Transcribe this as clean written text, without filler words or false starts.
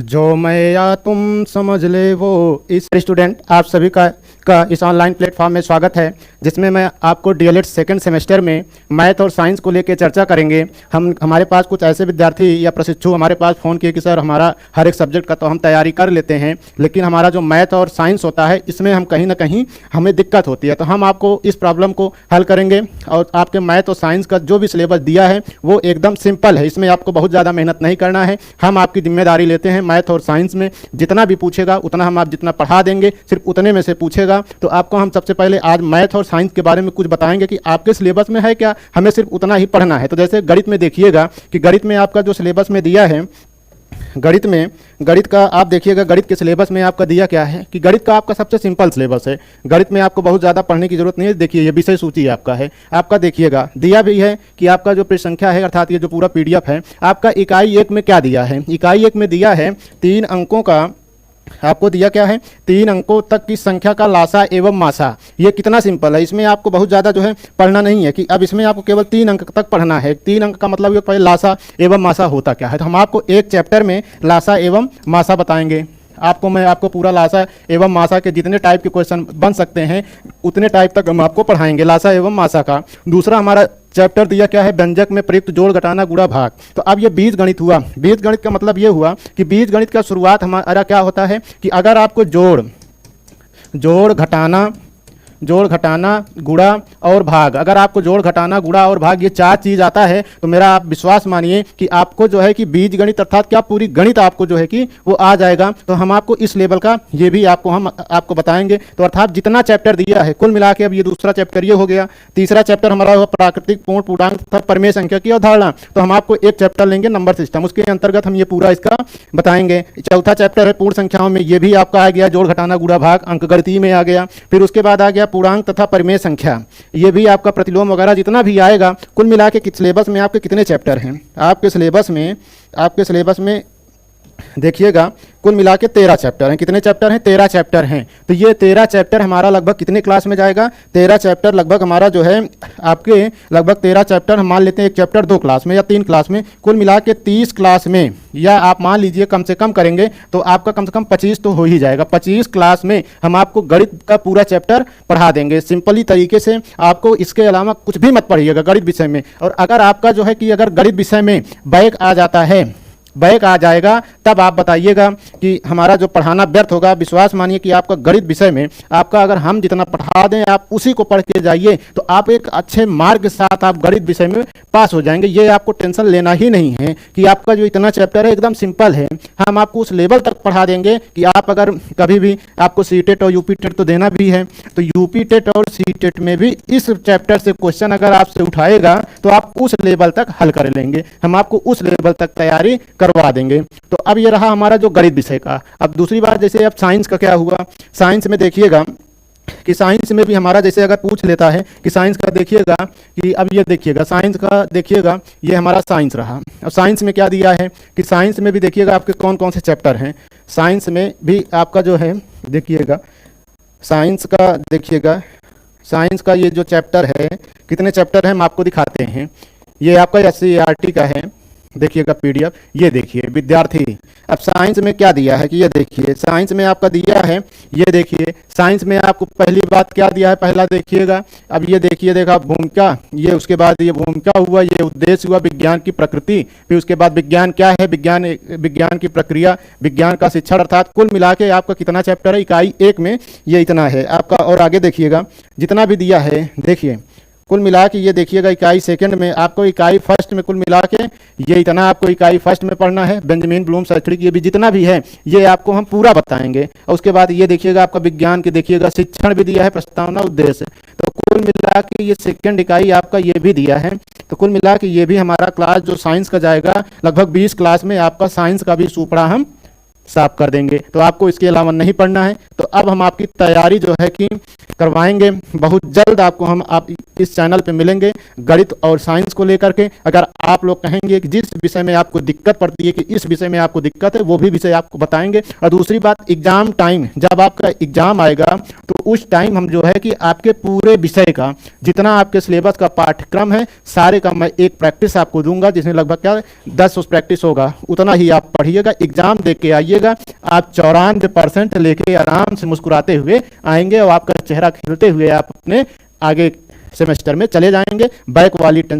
जो मैं या तुम समझ ले वो। इस स्टूडेंट आप सभी का इस ऑनलाइन प्लेटफॉर्म में स्वागत है, जिसमें मैं आपको डीएलएड सेकंड सेमेस्टर में मैथ और साइंस को लेकर चर्चा करेंगे। हमारे पास कुछ ऐसे विद्यार्थी या प्रशिक्षु हमारे पास फ़ोन किए कि सर हमारा हर एक सब्जेक्ट का तो हम तैयारी कर लेते हैं, लेकिन हमारा जो मैथ और साइंस होता है इसमें हम कहीं ना कहीं हमें दिक्कत होती है। तो हम आपको इस प्रॉब्लम को हल करेंगे और आपके मैथ और साइंस का जो भी सिलेबस दिया है वो एकदम सिंपल है। इसमें आपको बहुत ज़्यादा मेहनत नहीं करना है। हम आपकी जिम्मेदारी लेते हैं, मैथ और साइंस में जितना भी पूछेगा उतना हम आप जितना पढ़ा देंगे, सिर्फ उतने में से पूछेगा। तो आपको हम सबसे पहले आज मैथ और साइंस के बारे में कुछ बताएंगे कि आपके सिलेबस में है क्या, हमें सिर्फ उतना ही पढ़ना है। तो जैसे गणित में देखिएगा कि गणित में आपका जो सिलेबस में दिया है, गणित का आप देखिएगा, गणित के सिलेबस में आपका दिया क्या है कि गणित का आपका सबसे सिंपल सिलेबस है। गणित में आपको बहुत ज़्यादा पढ़ने की जरूरत नहीं है। देखिए ये विषय सूची आपका है, आपका देखिएगा दिया भी है कि आपका जो पृष्ठ संख्या है, अर्थात ये जो पूरा पीडीएफ है आपका इकाई 1 में क्या दिया है। इकाई 1 में दिया है 3 अंकों का, आपको दिया क्या है 3 अंकों तक की संख्या का लासा एवं मासा। ये कितना सिंपल है, इसमें आपको बहुत ज़्यादा जो है पढ़ना नहीं है कि अब इसमें आपको केवल 3 अंक तक पढ़ना है। 3 अंक का मतलब ये पहले लासा एवं मासा होता क्या है। तो हम आपको एक चैप्टर में लासा एवं मासा बताएंगे। मैं आपको पूरा लासा एवं मासा के जितने टाइप के क्वेश्चन बन सकते हैं उतने टाइप तक हम आपको पढ़ाएंगे लासा एवं मासा का। दूसरा हमारा चैप्टर दिया क्या है, व्यंजक में प्रयुक्त जोड़ घटाना गुणा भाग। तो अब ये बीज गणित हुआ। बीज गणित का मतलब ये हुआ कि बीज गणित का शुरुआत हमारा क्या होता है कि अगर आपको जोड़ घटाना गुणा और भाग, अगर आपको जोड़ घटाना गुणा और भाग ये 4 चीज़ आता है तो मेरा आप विश्वास मानिए कि आपको जो है कि बीज गणित अर्थात क्या पूरी गणित आपको जो है कि वो आ जाएगा। तो हम आपको इस लेवल का ये भी हम आपको बताएंगे। तो अर्थात जितना चैप्टर दिया है कुल मिला के, अब ये दूसरा चैप्टर ये हो गया। तीसरा चैप्टर हमारा हुआ प्राकृतिक पूर्ण पूर्णांक तथा परिमेय संख्या की अवधारणा। तो हम आपको एक चैप्टर लेंगे नंबर सिस्टम, उसके अंतर्गत हम ये पूरा इसका बताएंगे। चौथा चैप्टर है पूर्ण संख्याओं में, ये भी आपका आ गया जोड़ घटाना गुणा भाग, अंकगणितीय में आ गया। फिर उसके बाद आ गया पूर्णांक तथा परिमेय संख्या, ये भी आपका प्रतिलोम वगैरह जितना भी आएगा। कुल मिला के सिलेबस में आपके कितने चैप्टर हैं, आपके सिलेबस में देखिएगा कुल मिला के 13 चैप्टर हैं। कितने चैप्टर हैं, 13 चैप्टर हैं। तो ये 13 चैप्टर हमारा लगभग कितने क्लास में जाएगा, 13 चैप्टर लगभग हमारा जो है आपके लगभग 13 चैप्टर हम मान लेते हैं एक चैप्टर 2 क्लास में या 3 क्लास में, कुल मिला के 30 क्लास में, या आप मान लीजिए कम से कम करेंगे तो आपका कम से कम 25 तो हो ही जाएगा। 25 क्लास में हम आपको गणित का पूरा चैप्टर पढ़ा देंगे सिंपली तरीके से। आपको इसके अलावा कुछ भी मत पढ़िएगा गणित विषय में। और अगर आपका जो है कि अगर गणित विषय में बैक आ जाता है, बैक आ जाएगा, तब आप बताइएगा कि हमारा जो पढ़ाना व्यर्थ होगा। विश्वास मानिए कि आपका गणित विषय में आपका अगर हम जितना पढ़ा दें आप उसी को पढ़ के जाइए तो आप एक अच्छे मार्क के साथ आप गणित विषय में पास हो जाएंगे। ये आपको टेंशन लेना ही नहीं है कि आपका जो इतना चैप्टर है एकदम सिंपल है। हम आपको उस लेवल तक पढ़ा देंगे कि आप अगर कभी भी आपको सीटेट और यूपी टेट तो देना भी है, तो यूपी टेट और सीटेट में भी इस चैप्टर से क्वेश्चन अगर आपसे उठाएगा तो आप उस लेवल तक हल कर लेंगे। हम आपको उस लेवल तक तैयारी करवा देंगे। तो अब ये रहा हमारा जो गणित विषय का। अब दूसरी बात, जैसे अब साइंस का क्या हुआ, साइंस में देखिएगा कि साइंस में भी हमारा जैसे अगर पूछ लेता है कि साइंस का देखिएगा कि अब ये देखिएगा साइंस का देखिएगा ये हमारा साइंस रहा। अब साइंस में क्या दिया है कि साइंस में भी देखिएगा आपके कौन कौन से चैप्टर हैं। साइंस में भी आपका जो है देखिएगा साइंस का, देखिएगा साइंस का ये जो चैप्टर है, कितने चैप्टर हैं हम आपको दिखाते हैं। ये आपका SCERT का है, देखिएगा पीडीएफ। ये देखिए विद्यार्थी, अब साइंस में क्या दिया है कि ये देखिए साइंस में आपका दिया है, ये देखिए साइंस में आपको पहली बात क्या दिया है, पहला देखिएगा। अब ये देखिए, देखा भूमिका, ये उसके बाद ये भूमिका हुआ, ये उद्देश्य हुआ, विज्ञान की प्रकृति, फिर उसके बाद विज्ञान क्या है, विज्ञान की प्रक्रिया, विज्ञान का शिक्षण। अर्थात कुल मिला के आपका कितना चैप्टर है, इकाई 1 में ये इतना है आपका। और आगे देखिएगा जितना भी दिया है, देखिए कुल मिला के ये देखिएगा इकाई 2 में आपको, इकाई 1 में कुल मिला के ये इतना आपको इकाई 1 में पढ़ना है। बेंजामिन ब्लूम शैक्षणिक ये भी जितना भी है ये आपको हम पूरा बताएंगे। और उसके बाद ये देखिएगा आपका विज्ञान के देखिएगा शिक्षण भी दिया है, प्रस्तावना, उद्देश्य। तो कुल मिला के ये 2nd इकाई आपका ये भी दिया है। तो कुल मिला के ये भी हमारा क्लास जो साइंस का जाएगा लगभग 20 क्लास में आपका साइंस का भी सुपड़ा हम साफ कर देंगे। तो आपको इसके अलावा नहीं पढ़ना है। तो अब हम आपकी तैयारी जो है कि करवाएंगे बहुत जल्द। आपको हम इस चैनल पे मिलेंगे गणित और साइंस को लेकर के। अगर आप लोग कहेंगे कि जिस विषय में आपको दिक्कत पड़ती है कि इस विषय में आपको दिक्कत है, वो भी विषय आपको बताएंगे। और दूसरी बात, एग्जाम टाइम जब आपका एग्जाम आएगा तो उस टाइम हम जो है कि आपके पूरे विषय का जितना आपके सिलेबस का पाठ्यक्रम है सारे का मैं एक प्रैक्टिस आपको दूंगा, जिसमें लगभग क्या 10 उस प्रैक्टिस होगा, उतना ही आप पढ़िएगा, एग्जाम दे के आइएगा। आप 94% लेके आराम से मुस्कुराते हुए आएंगे और आपका चेहरा खिलते हुए आप अपने आगे सेमेस्टर में चले जाएंगे। बैक वाली टेंशन